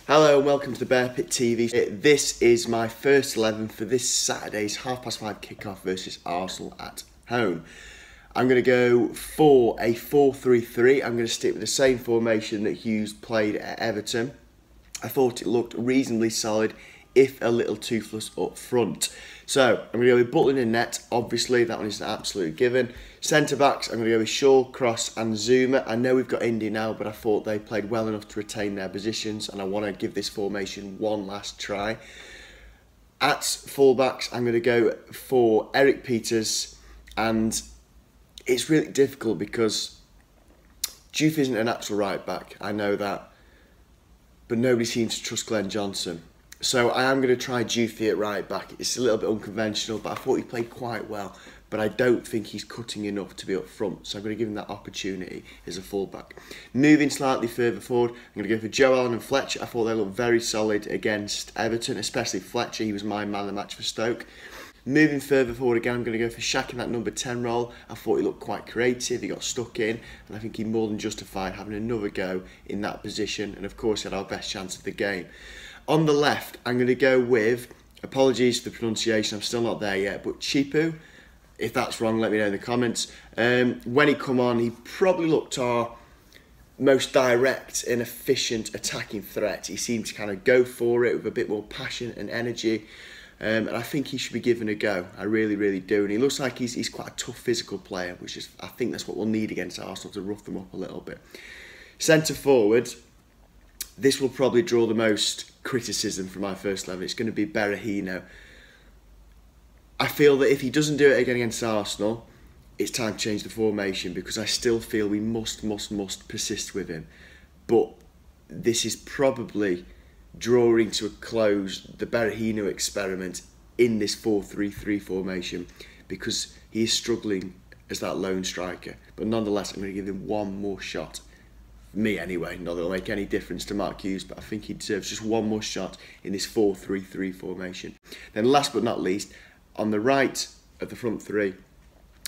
Hello and welcome to the Bear Pit TV. This is my first 11 for this Saturday's 5:30 kickoff versus Arsenal at home. I'm going to go for a 4-3-3. I'm going to stick with the same formation that Hughes played at Everton. I thought it looked reasonably solid, if a little toothless up front. So I'm going to go with Butland in net. Obviously, that one is an absolute given. Centre backs, I'm going to go with Shaw, Cross and Zuma. I know we've got Indy now, but I thought they played well enough to retain their positions, and I want to give this formation one last try. At fullbacks, I'm going to go for Eric Peters, and it's really difficult because Juve isn't an actual right back. I know that, but nobody seems to trust Glenn Johnson. So I am going to try Juve at right back. It's a little bit unconventional, but I thought he played quite well. But I don't think he's cutting enough to be up front, so I'm going to give him that opportunity as a fullback. Moving slightly further forward, I'm going to go for Joe Allen and Fletcher. I thought they looked very solid against Everton, especially Fletcher. He was my man of the match for Stoke. Moving further forward again, I'm going to go for Shaq in that number 10 role. I thought he looked quite creative, he got stuck in, and I think he more than justified having another go in that position, and of course he had our best chance of the game. On the left, I'm going to go with, apologies for the pronunciation, I'm still not there yet, but Chipu. If that's wrong, let me know in the comments. When he come on, he probably looked our most direct and efficient attacking threat. He seemed to kind of go for it with a bit more passion and energy. And I think he should be given a go. I really, really do. And he looks like he's quite a tough physical player, which is, I think that's what we'll need against Arsenal, to rough them up a little bit. Centre forward, this will probably draw the most criticism from my first 11. It's going to be Berahino. I feel that if he doesn't do it again against Arsenal, it's time to change the formation, because I still feel we must persist with him. But this is probably drawing to a close the Berahino experiment in this 4-3-3 formation, because he is struggling as that lone striker. But nonetheless, I'm going to give him one more shot. Me anyway, not that it'll make any difference to Mark Hughes, but I think he deserves just one more shot in this 4-3-3 formation. Then last but not least, on the right of the front three,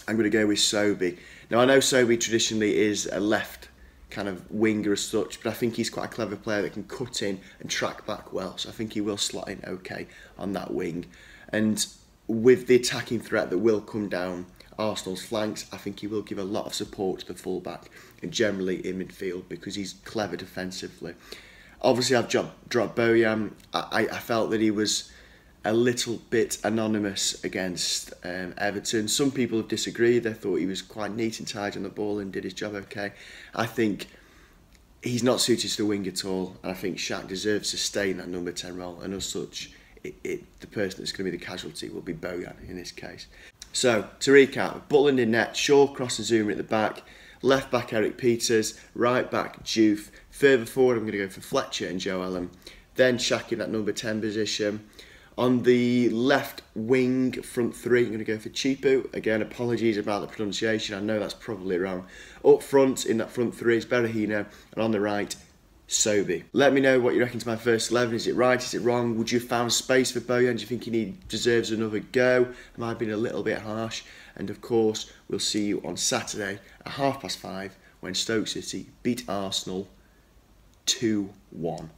I'm going to go with Sobey. Now I know Sobey traditionally is a left kind of winger as such, but I think he's quite a clever player that can cut in and track back well, so I think he will slot in okay on that wing. And with the attacking threat that will come down Arsenal's flanks, I think he will give a lot of support to the fullback and generally in midfield, because he's clever defensively. Obviously I've dropped Bojan. I felt that he was a little bit anonymous against Everton. Some people have disagreed. They thought he was quite neat and tidy on the ball and did his job okay. I think he's not suited to the wing at all, and I think Shaq deserves to stay in that number 10 role, and as such, the person that's going to be the casualty will be Bojan in this case. So, to recap, Butland in net, Shaw, Cross and Zuma at the back, left back Eric Peters, right back Juve, further forward I'm going to go for Fletcher and Joe Allen, then Shaq in that number 10 position. On the left wing, front three, I'm going to go for Chipu. Again, apologies about the pronunciation, I know that's probably wrong. Up front, in that front three, is Berahino, and on the right, Sobey. Let me know what you reckon to my first 11. Is it right? Is it wrong? Would you have found space for Bojan? Do you think he deserves another go? Am I being a little bit harsh? And of course, we'll see you on Saturday at 5:30 when Stoke City beat Arsenal 2-1.